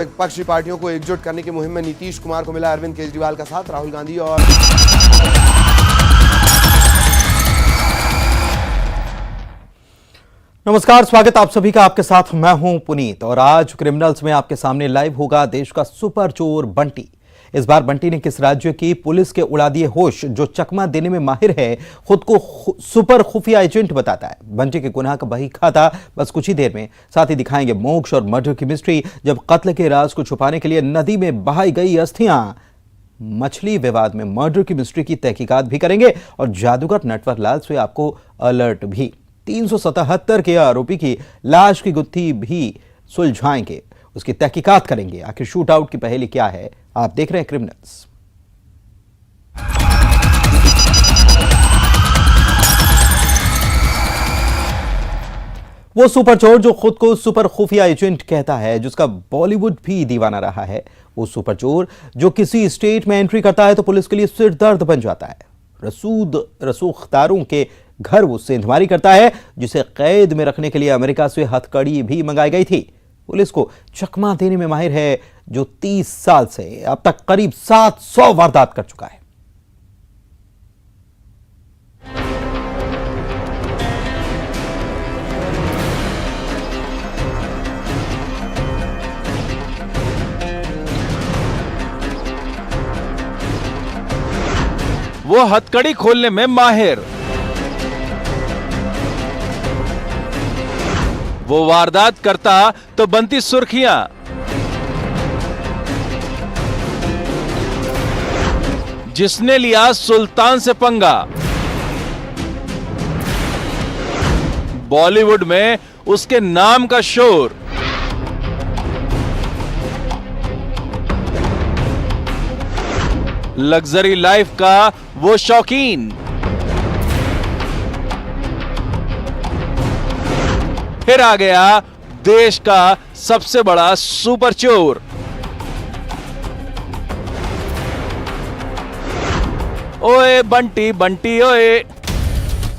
विपक्षी पार्टियों को एकजुट करने की मुहिम में नीतीश कुमार को मिला अरविंद केजरीवाल का साथ। राहुल गांधी और नमस्कार, स्वागत आप सभी का। आपके साथ मैं हूं पुनीत और आज क्रिमिनल्स में आपके सामने लाइव होगा देश का सुपर चोर बंटी। इस बार बंटी ने किस राज्य की पुलिस के उड़ा दिए होश। जो चकमा देने में माहिर है, खुद को सुपर खुफिया एजेंट बताता है। बंटी के गुनाह का बही खाता बस कुछ ही देर में। साथ ही दिखाएंगे मोक्ष और मर्डर की मिस्ट्री, जब कत्ल के राज को छुपाने के लिए नदी में बहाई गई अस्थियां। मछली विवाद में मर्डर की मिस्ट्री की तहकीकात भी करेंगे और जादूगर नटवर लाल से आपको अलर्ट भी। 377 के आरोपी की लाश की गुत्थी भी सुलझाएंगे, उसकी तहकीकात करेंगे। आखिर शूट आउट की पहेली क्या है? आप देख रहे हैं क्रिमिनल्स। वो सुपर चोर जो खुद को सुपर खुफिया एजेंट कहता है, जिसका बॉलीवुड भी दीवाना रहा है। वो सुपर चोर जो किसी स्टेट में एंट्री करता है तो पुलिस के लिए सिर दर्द बन जाता है। रसूखदारों के घर वो सेंधमारी करता है, जिसे कैद में रखने के लिए अमेरिका से हथकड़ी भी मंगाई गई थी। पुलिस को चकमा देने में माहिर है, जो 30 साल से अब तक करीब 700 वारदात कर चुका है। वो हथकड़ी खोलने में माहिर, वो वारदात करता तो बनती सुर्खियां। जिसने लिया सुल्तान से पंगा, बॉलीवुड में उसके नाम का शोर। लग्जरी लाइफ का वो शौकीन, फिर आ गया देश का सबसे बड़ा सुपर चोर। ओए बंटी बंटी ओए।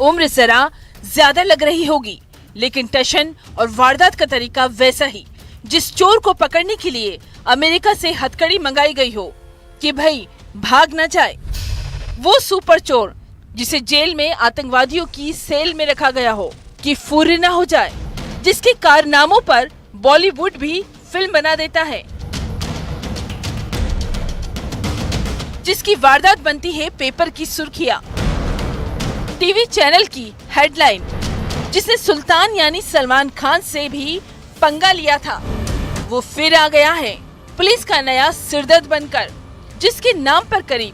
उम्र जरा ज्यादा लग रही होगी, लेकिन टशन और वारदात का तरीका वैसा ही। जिस चोर को पकड़ने के लिए अमेरिका से हथकड़ी मंगाई गई हो कि भाई भाग न जाए। वो सुपर चोर जिसे जेल में आतंकवादियों की सेल में रखा गया हो कि फुर्र न हो जाए। जिसके कारनामों पर बॉलीवुड भी फिल्म बना देता है। जिसकी वारदात बनती है पेपर की सुर्खियां, टीवी चैनल की हेडलाइन। जिसने सुल्तान यानी सलमान खान से भी पंगा लिया था, वो फिर आ गया है पुलिस का नया सिरदर्द बनकर। जिसके नाम पर करीब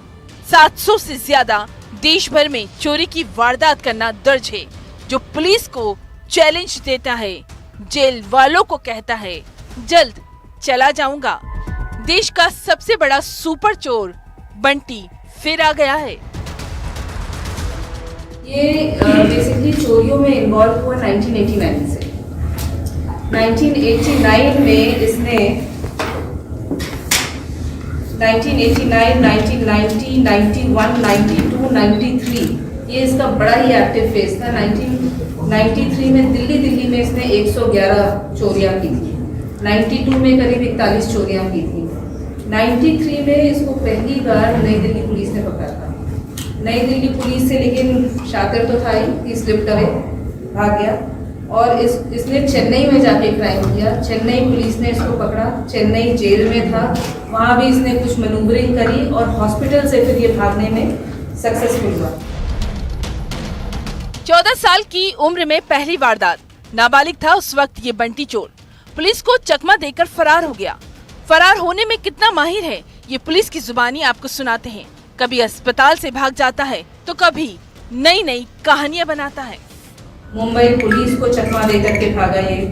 700 से ज्यादा देश भर में चोरी की वारदात करना दर्ज है। जो पुलिस को चैलेंज देता है, जेल वालों को कहता है जल्द चला जाऊंगा। देश का सबसे बड़ा सुपर चोर बंटी फिर आ गया है। ये बेसिकली चोरियों में इन्वॉल्व हुआ 1989 से। 1989 में इसने 1989, 1990, 91, 92, 93 ये इसका बड़ा ही एक्टिव फेज था। 1993 में दिल्ली में इसने 111 चोरियां की थी। 92 में करीब 41 चोरियां की थी। 93 में इसको पहली बार नई दिल्ली पुलिस ने पकड़ा था। नई दिल्ली पुलिस से लेकिन शातिर तो था ही कि स्लिप्ड अवे, भाग गया। और इसने चेन्नई में जाके क्राइम किया। चेन्नई पुलिस ने इसको पकड़ा, चेन्नई जेल में था। वहाँ भी इसने कुछ मैनूवरिंग करी और हॉस्पिटल से फिर ये भागने में सक्सेसफुल हुआ। 14 साल की उम्र में पहली वारदात। नाबालिग था उस वक्त ये बंटी चोर। पुलिस को चकमा देकर फरार हो गया। फरार होने में कितना माहिर है, ये पुलिस की जुबानी आपको सुनाते हैं। कभी अस्पताल से भाग जाता है तो कभी नई नई कहानियां बनाता है। मुंबई पुलिस को चकमा देकर के भागा ये।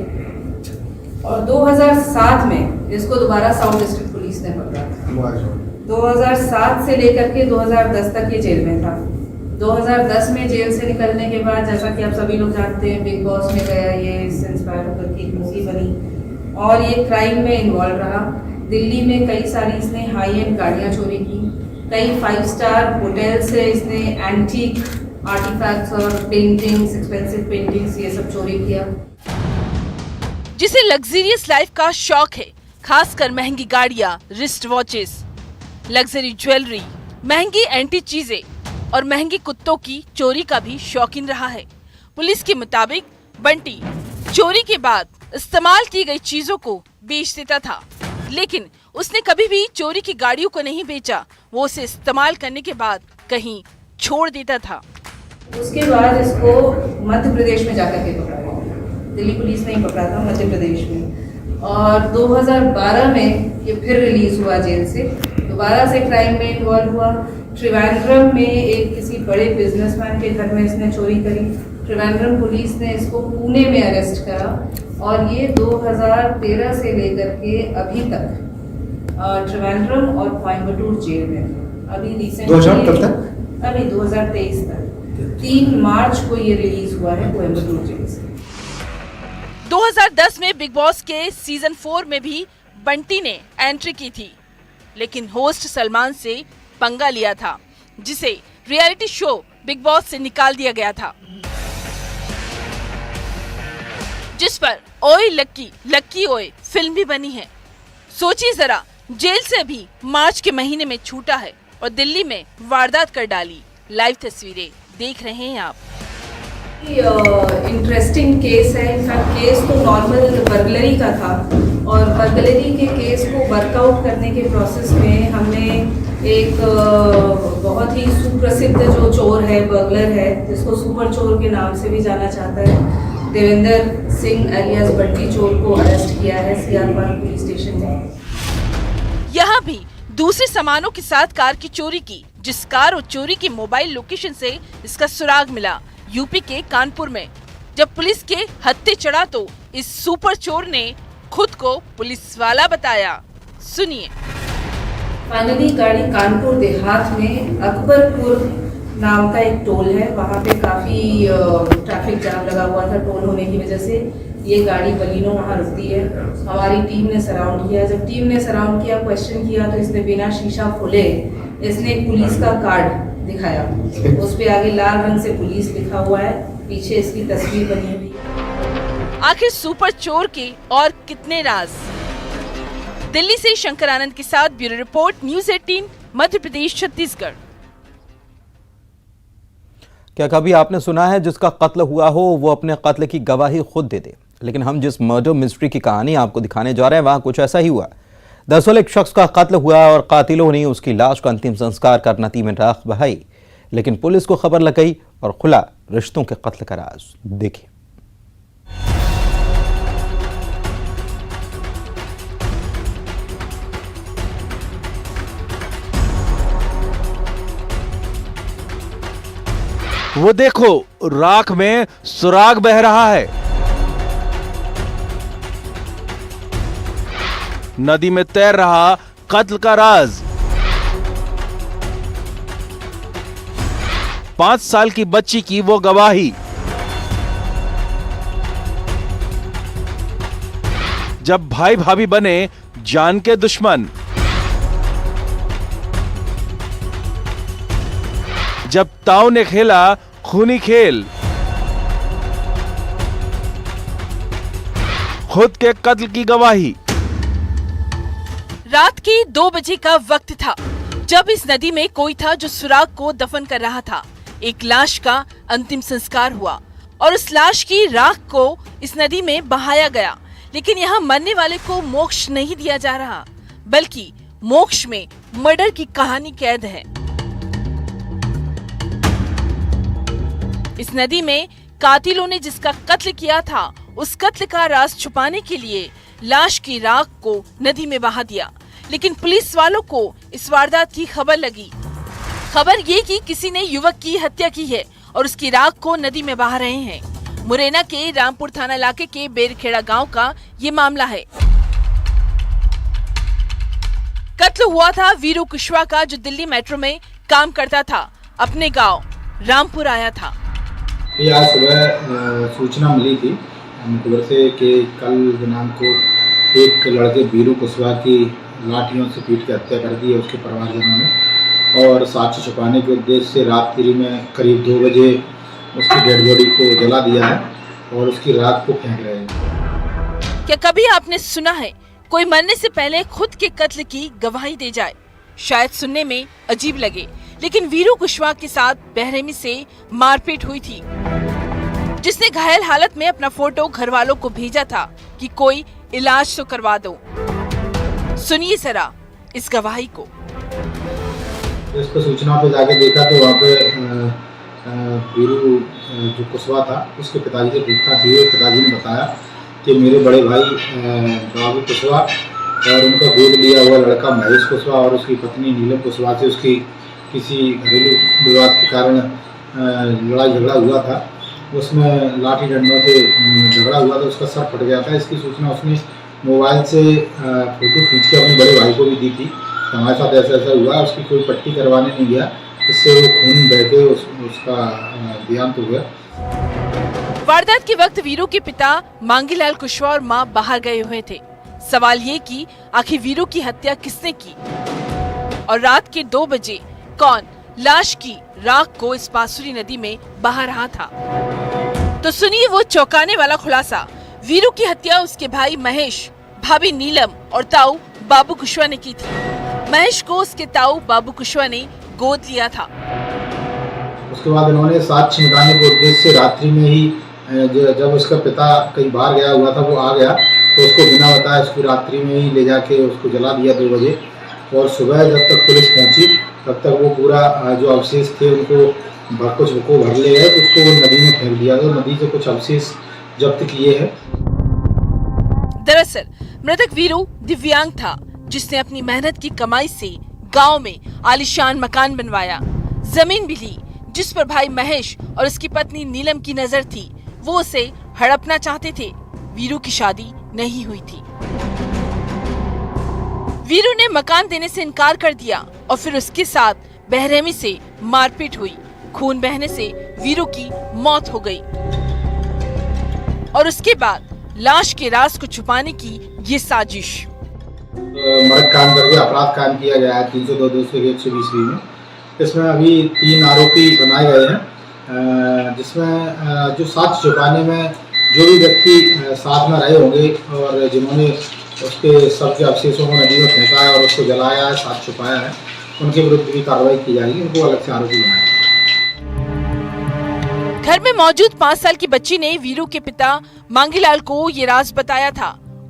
और 2007 में इसको दोबारा साउथ डिस्ट्रिक्ट पुलिस ने पकड़ा। 2007 से लेकर के 2010 तक ये जेल में था। 2010 में जेल से निकलने के बाद, जैसा कि आप सभी लोग जानते हैं, बिग बॉस में गया, ये इससे इंस्पायर होकर के एक मूवी बनी और ये क्राइम में इन्वॉल्व रहा। दिल्ली में कई सारी इसने हाई एंड गाड़ियाँ चोरी की। कई 5 स्टार होटल से इसने एंटीक आर्टिफैक्ट्स और पेंटिंग्स, एक्सपेंसिव पेंटिंग्स, ये सब चोरी किया। जिसे लग्जरियस लाइफ का शौक है, खासकर महंगी गाड़ियां, रिस्ट वॉचेस, लग्जरी ज्वेलरी, महंगी एंटी चीजें और महंगे कुत्तों की चोरी का भी शौकीन रहा है। पुलिस के मुताबिक बंटी चोरी के बाद इस्तेमाल की गई चीजों को बेच देता था, लेकिन उसने कभी भी चोरी की गाड़ियों को नहीं बेचा। वो उसे इस्तेमाल करने के बाद कहीं छोड़ देता था। उसके बाद इसको मध्य प्रदेश में जाकर के पकड़ा गया। दिल्ली पुलिस ने ही पकड़ा था, मध्य प्रदेश में। और 2012 में ये फिर रिलीज हुआ जेल से, दोबारा से क्राइम में इन्वॉल्व हुआ। त्रिवेंद्रम में एक किसी बड़े बिजनेसमैन के घर में इसने चोरी करी। त्रिवेंद्रम पुलिस ने इसको पुणे में अरेस्ट करा और ये 2013 से लेकर के अभी तक त्रिवेंद्रम और कोयम्बटूर जेल में। अभी रिसेंटली अभी 2023 तक 3 मार्च को ये रिलीज हुआ है कोयम्बटूर जेल से। 2010 में बिग बॉस के सीजन 4 में भी बंटी ने एंट्री की थी, लेकिन होस्ट सलमान से पंगा लिया था, जिसे रियलिटी शो बिग बॉस से निकाल दिया गया था, जिस पर ओए लक्की लक्की ओए फिल्म भी बनी है। सोचिए जरा, जेल से भी मार्च के महीने में छूटा है और दिल्ली में वारदात कर डाली। लाइव तस्वीरें देख रहे हैं आप। इंटरेस्टिंग केस है। इनफैक्ट केस तो नॉर्मल बर्गलरी का था और बर्गलरी के केस को वर्कआउट करने के प्रोसेस में हमने एक बहुत ही सुप्रसिद्ध जो चोर है, बर्गलर है, जिसको सुपर चोर के नाम से भी जाना जाता है, देवेंद्र सिंह एलियास बंटी चोर को अरेस्ट किया है सीआर पार्क पुलिस स्टेशन में। यहाँ भी दूसरे सामानों के साथ कार की चोरी की, जिस कार और चोरी की मोबाइल लोकेशन से इसका सुराग मिला यूपी के कानपुर में। जब पुलिस के हत्थे चढ़ा तो इस सुपर चोर ने खुद को पुलिस वाला बताया। सुनिए। फाइनली गाड़ी कानपुर देहात में अकबरपुर नाम का एक टोल है, वहाँ पे काफी ट्रैफिक जाम लगा हुआ था। टोल होने की वजह से ये गाड़ी बलिनो वहाँ रुकती है। हमारी टीम ने सराउंड किया। जब टीम ने सराउंड किया, क्वेश्चन किया, तो इसने बिना शीशा खोले इसने एक पुलिस का कार्ड दिखाया। उस पे आगे लाल रंग से पुलिस लिखा हुआ है, पीछे इसकी तस्वीर बनी हुई है। आखिर सुपर चोर के और कितने राज। दिल्ली से शंकर आनंद के साथ bureau report, news 18, Madhya Pradesh, Chhattisgarh. क्या कभी आपने सुना है जिसका कत्ल हुआ हो वो अपने कत्ल की गवाही खुद दे दे? लेकिन हम जिस मर्डर मिस्ट्री की कहानी आपको दिखाने जा रहे हैं वहां कुछ ऐसा ही हुआ। दरअसल एक शख्स का कत्ल हुआ और कातिलों ने उसकी लाश का अंतिम संस्कार कर नदी में राख बहाई, लेकिन पुलिस को खबर लग गई और खुला रिश्तों के कत्ल का राज। देखिए। वो देखो, राख में सुराग बह रहा है। नदी में तैर रहा कत्ल का राज। 5 साल की बच्ची की वो गवाही। जब भाई भाभी बने जान के दुश्मन, जब ताऊ ने खेला खूनी खेल, खुद के कत्ल की गवाही। रात के 2 बजे का वक्त था जब इस नदी में कोई था जो सुराग को दफन कर रहा था। एक लाश का अंतिम संस्कार हुआ और उस लाश की राख को इस नदी में बहाया गया। लेकिन यहाँ मरने वाले को मोक्ष नहीं दिया जा रहा, बल्कि मोक्ष में मर्डर की कहानी कैद है। इस नदी में कातिलों ने जिसका कत्ल किया था, उस कत्ल का राज छुपाने के लिए लाश की राख को नदी में बहा दिया। लेकिन पुलिस वालों को इस वारदात की खबर लगी। खबर ये कि किसी ने युवक की हत्या की है और उसकी राख को नदी में बहा रहे हैं। मुरैना के रामपुर थाना इलाके के बेरखेड़ा गांव का ये मामला है। कत्ल हुआ था वीरू कुशवाहा का, जो दिल्ली मेट्रो में काम करता था। अपने गांव रामपुर आया था। ये आज सुबह सूचना मिली थी मुखबर से कि कल दिनांक को एक लड़के वीरू कुशवाहा की लाठियों से पीट के हत्या कर दी है उसके परिवारजनों ने, और साक्ष्य छुपाने के उद्देश्य से रात्रि में करीब 2 बजे उसकी डेड बॉडी को जला दिया है और उसकी राख को फेंक रहे हैं। क्या कभी आपने सुना है कोई मरने से पहले खुद के कत्ल की गवाही दे जाए। शायद सुनने में अजीब लगे, लेकिन वीरू कुशवाहा के साथ बेरहमी से मारपीट हुई थी, जिसने घायल हालत में अपना फोटो घर वालों को भेजा था कि कोई इलाज तो करवा दो। सुनिए जरा इस गवाही को। इसको सूचना पे जाके देखा तो वहाँ पे वीरू जो कुशवाहा था उसके पिताजी से पूछताछ हुई। पिताजी ने बताया कि मेरे बड़े भाई बाबू कुशवाहा और उनका गोद लिया हुआ लड़का महेश कुशवाहा और उसकी पत्नी नीलम कुशवाहा से उसकी किसी घरेलू विवाद के कारण लड़ाई झगड़ा हुआ था। उसमें लाठी डंडों से झगड़ा हुआ था, उसका सर फट गया था। इसकी सूचना उसने मोबाइल से फोटो खींच के अपने बड़े भाई को भी दी थी। हमारे साथ ऐसा ऐसा हुआ, उसकी कोई पट्टी करवाने नहीं गया, इससे वो खून बह के उसका देहांत हो गया। वारदात के वक्त वीरू के पिता मांगीलाल कुशवाहा और मां बाहर गए हुए थे। सवाल ये कि आखिर वीरू की हत्या किसने की और रात के 2 बजे कौन लाश की राख को इस बांसुरी नदी में बहा रहा था। तो सुनिए वो चौंकाने वाला खुलासा। वीरू की हत्या उसके भाई महेश, भाभी नीलम और ताऊ बाबू कुशवाहा ने की थी। महेश को उसके ताऊ बाबू कुशवाहा ने गोद लिया था। उसके बाद उन्होंने साक्ष्य मिटाने के उद्देश्य से रात्रि में ही जब उसका पिता कहीं बाहर गया हुआ था, वो आ गया तो उसको बिना बताए उसको रात्रि में ही ले जाके उसको जला दिया 2 बजे। और सुबह जब तक पुलिस पहुंची तब तक वो पूरा जो अवशेष थे उनको कुछ को भर ले गए, कुछ को वो नदी में फेंक दिया। तो नदी से कुछ अवशेष जब्त किए हैं। दरअसल मृतक वीरू दिव्यांग था, जिसने अपनी मेहनत की कमाई से गांव में आलीशान मकान बनवाया, जमीन भी ली, जिस पर भाई महेश और उसकी पत्नी नीलम की नजर थी। वो उसे हड़पना चाहते थे। वीरू की शादी नहीं हुई थी। वीरू ने मकान देने से इनकार कर दिया और फिर उसके साथ बेरहमी से मारपीट हुई। खून बहने से वीरू की मौत हो गई और उसके बाद लाश के राज को छुपाने की ये साजिश। मर्ग काम करके अपराध कायम किया गया है 302/220 में। इसमें अभी 3 आरोपी बनाए गए हैं, जिसमें जो साक्ष्य छुपाने में जो भी व्यक्ति साथ में रहे होंगे और जिन्होंने उसके सबके अवशेषों को नदी में फेंका है और उसको जलाया है, साथ छुपाया है, उनके विरुद्ध भी कार्रवाई की जाएगी। उनको अलग से आरोपी बनाया। घर में मौजूद 5 साल की बच्ची ने वीरू के पिता मांगीलाल को ये राज बताया था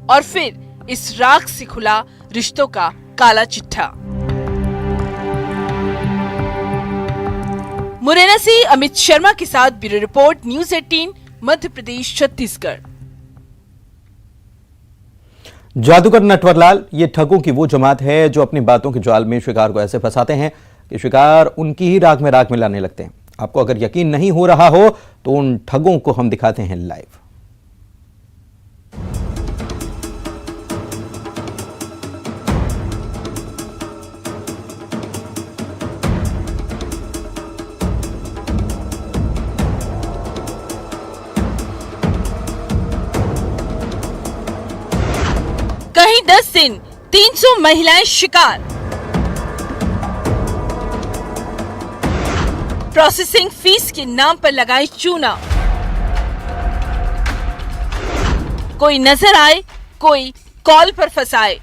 और फिर इस राख से खुला रिश्तों का काला चिट्ठा। मुरैना से अमित शर्मा के साथ bureau report, news 18, Madhya Pradesh, Chhattisgarh. जादूगर नटवरलाल ये ठगों की वो जमात है जो अपनी बातों के जाल में शिकार को ऐसे फंसाते हैं कि शिकार उनकी ही राख में राख मिलाने लगते हैं। आपको अगर यकीन नहीं हो रहा हो तो उन ठगों को हम दिखाते हैं लाइव। कहीं 10 दिन 300 महिलाएं शिकार। प्रोसेसिंग फीस के नाम पर लगाए चूना। कोई नजर आए, कोई कॉल पर फंसाए।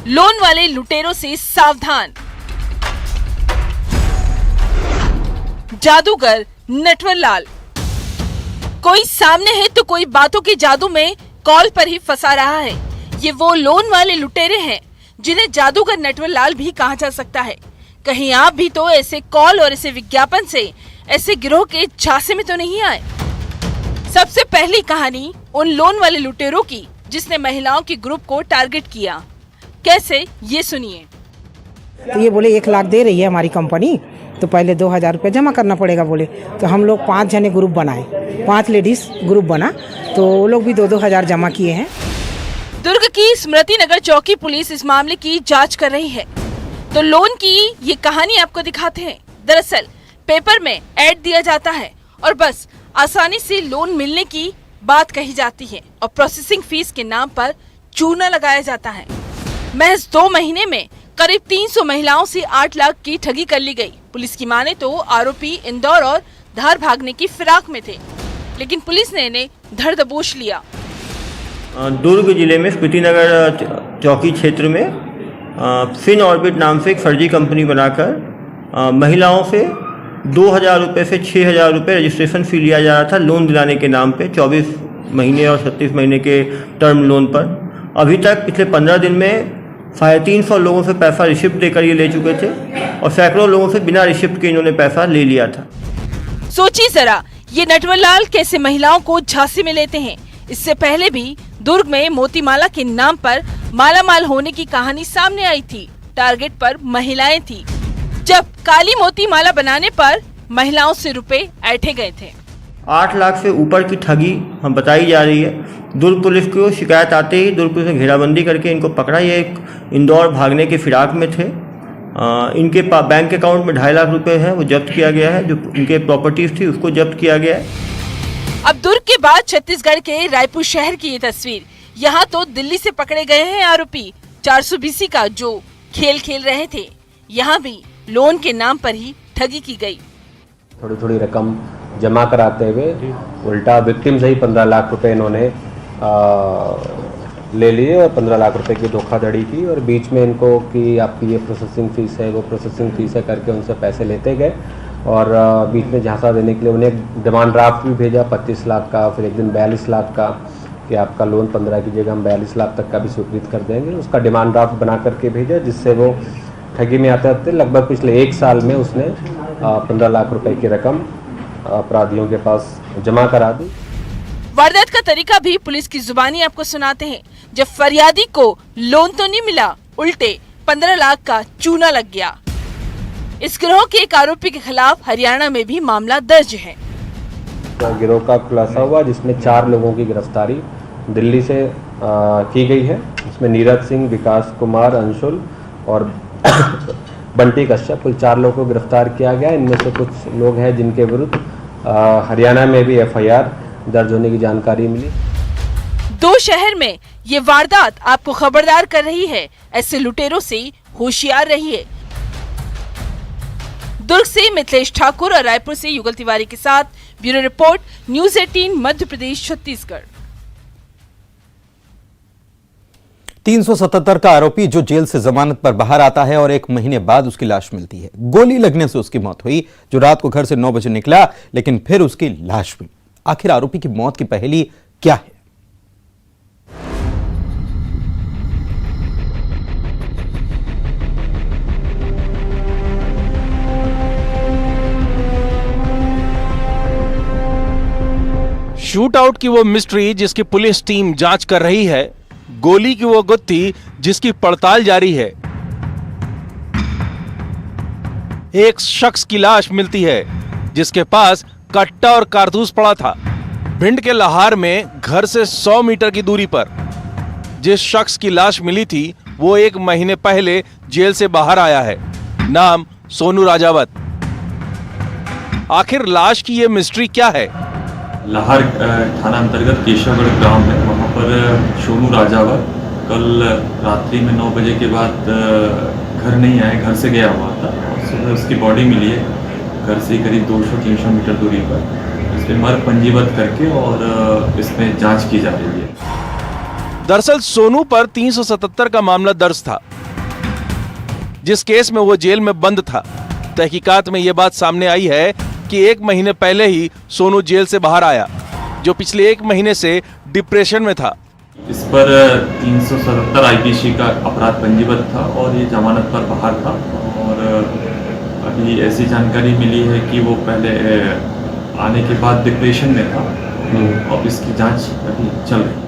लोन वाले लुटेरों से सावधान। जादूगर नटवरलाल। कोई सामने है तो कोई बातों के जादू में कॉल पर ही फंसा रहा है। ये वो लोन वाले लुटेरे हैं जिन्हें जादूगर नटवरलाल भी कहा जा सकता है। कहीं आप भी तो ऐसे कॉल और ऐसे विज्ञापन से ऐसे गिरोह के झांसे में तो नहीं आए। सबसे पहली कहानी उन लोन वाले लुटेरों की जिसने महिलाओं के ग्रुप को टारगेट किया। कैसे, ये सुनिए। तो ये बोले 1 लाख दे रही है हमारी कंपनी, तो पहले 2000 रुपये जमा करना पड़ेगा बोले। तो हम लोग 5 जने ग्रुप बनाए, 5 लेडीज ग्रुप बना, तो वो लोग भी 2-2 हज़ार जमा किए हैं। दुर्ग की स्मृति नगर चौकी पुलिस इस मामले की जांच कर रही है। तो लोन की ये कहानी आपको दिखाते हैं। दरअसल पेपर में ऐड दिया जाता है और बस आसानी से लोन मिलने की बात कही जाती है और प्रोसेसिंग फीस के नाम पर चूना लगाया जाता है। महज 2 महीने में करीब 300 महिलाओं से 8 लाख की ठगी कर ली गई। पुलिस की माने तो आरोपी इंदौर और धार भागने की फिराक में थे, लेकिन पुलिस ने इन्हें धर-दबोच लिया। दुर्ग जिले में स्पीति नगर चौकी क्षेत्र में फिन ऑर्बिट नाम से एक फर्जी कंपनी बनाकर महिलाओं से 2,000 रुपये से 6,000 रुपये रजिस्ट्रेशन फी लिया जा रहा था लोन दिलाने के नाम पे 24 महीने और 36 महीने के टर्म लोन पर। अभी तक पिछले 15 दिन में 350 लोगों से पैसा रिसिप्ट देकर ये ले चुके थे और सैकड़ों लोगों से बिना रिसिप्ट के इन्होंने पैसा ले लिया था। सोचिए जरा, ये नटवरलाल कैसे महिलाओं को झांसे में लेते हैं। इससे पहले भी दुर्ग में मोतीमाला के नाम पर मालामाल होने की कहानी सामने आई थी। टारगेट पर महिलाएं थी, जब काली मोती माला बनाने पर महिलाओं से रुपए ऐंठे गए थे। 8 लाख से ऊपर की ठगी हम बताई जा रही है। दुर्ग पुलिस को शिकायत आते ही दुर्ग पुलिस ने घेराबंदी करके इनको पकड़ा। ये एक इंदौर भागने के फिराक में थे। इनके बैंक अकाउंट में 2.5 लाख रुपए है, वो जब्त किया गया है। जो इनके प्रॉपर्टीज थी उसको जब्त किया गया है। अब दुर्ग के बाद छत्तीसगढ़ के रायपुर शहर की ये तस्वीर। यहाँ तो दिल्ली से पकड़े गए हैं आरोपी 420 का जो खेल खेल रहे थे। यहाँ भी लोन के नाम पर ही ठगी की गई। थोड़ी थोड़ी रकम जमा कराते हुए उल्टा विक्टिम से ही 15 लाख रुपए इन्होंने ले लिए और 15 लाख रुपए की धोखाधड़ी की और बीच में इनको कि आपकी ये प्रोसेसिंग फीस है, वो प्रोसेसिंग फीस है करके उनसे पैसे लेते गए और बीच में झांसा देने के लिए उन्हें डिमांड ड्राफ्ट भी भेजा 25 लाख का, फिर एक दिन 42 लाख का कि आपका लोन 15 की जगह हम 42 लाख तक का भी स्वीकृत कर देंगे। उसका डिमांड ड्राफ्ट बना करके भेजा, जिससे वो ठगी में आते आते लगभग पिछले 1 साल में उसने 15 लाख रुपए की रकम अपराधियों के पास जमा करा दी। वारदात का तरीका भी पुलिस की जुबानी आपको सुनाते हैं। जब फरियादी को लोन तो नहीं मिला, उल्टे 15 लाख का चूना लग गया। इस गिरोह के एक आरोपी के खिलाफ हरियाणा में भी मामला दर्ज है। गिरोह का खुलासा हुआ जिसमें 4 लोगों की गिरफ्तारी दिल्ली से की गई है। इसमें नीरज सिंह, विकास कुमार, अंशुल और बंटी कश्यप, कुल 4 लोगों को गिरफ्तार किया गया। इनमें से कुछ लोग हैं जिनके विरुद्ध हरियाणा में भी FIR दर्ज होने की जानकारी मिली। 2 शहर में ये वारदात आपको खबरदार कर रही है। ऐसे लुटेरों से होशियार रहिए। दुर्ग से मिथिलेश ठाकुर और रायपुर से युगल तिवारी के साथ bureau report, news 18 Madhya Pradesh Chhattisgarh. 377 का आरोपी जो जेल से जमानत पर बाहर आता है और 1 महीने बाद उसकी लाश मिलती है। गोली लगने से उसकी मौत हुई, जो रात को घर से 9 बजे निकला लेकिन फिर उसकी लाश मिली। आखिर आरोपी की मौत की पहेली क्या है? शूट आउट की वो मिस्ट्री जिसकी पुलिस टीम जांच कर रही है, गोली की वो गुत्थी जिसकी पड़ताल जारी है। एक शख्स की लाश मिलती है जिसके पास कट्टा और कारतूस पड़ा था। भिंड के लाहार में घर से 100 मीटर की दूरी पर जिस शख्स की लाश मिली थी वो 1 महीने पहले जेल से बाहर आया है। नाम सोनू राजावत। आखिर लाश की ये मिस्ट्री क्या है? लाहौर थाना अंतर्गत केशवगढ़ ग्राम है, वहाँ पर सोनू राजावत कल रात्रि में 9 बजे के बाद घर नहीं आए, घर से गया हुआ था और सुबह उसकी बॉडी मिली है घर से करीब 200-300 मीटर दूरी पर। इस पर मर्ग पंजीबद्ध करके और इसमें जांच की जा रही है। दरअसल सोनू पर 377 का मामला दर्ज था, जिस केस में वो जेल में बंद था। तहकीकात में ये बात सामने आई है कि 1 महीने पहले ही सोनू जेल से बाहर आया, जो पिछले 1 महीने से डिप्रेशन में था। इस पर 377 IPC का अपराध पंजीबद्ध था और ये जमानत पर बाहर था। और अभी ऐसी जानकारी मिली है कि वो पहले आने के बाद डिप्रेशन में था और इसकी जांच अभी चल रही है।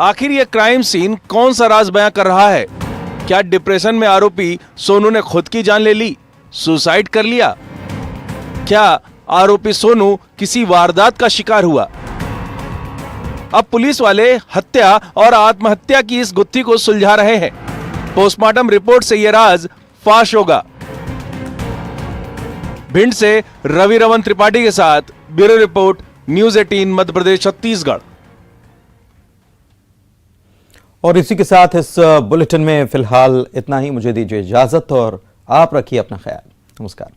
आखिर ये क्राइम सीन कौन सा राज बयां कर रहा है? क्या डिप्रेशन में आरोपी सोनू ने खुद की जान ले ली, सुसाइड कर लिया? क्या आरोपी सोनू किसी वारदात का शिकार हुआ? अब पुलिस वाले हत्या और आत्महत्या की इस गुत्थी को सुलझा रहे हैं। पोस्टमार्टम रिपोर्ट से यह राज फाश होगा। भिंड से रवि रमन त्रिपाठी के साथ bureau report, news 18 Madhya Pradesh Chhattisgarh. और इसी के साथ इस बुलेटिन में फिलहाल इतना ही। मुझे दीजिए इजाजत और आप रखिए अपना ख्याल। नमस्कार।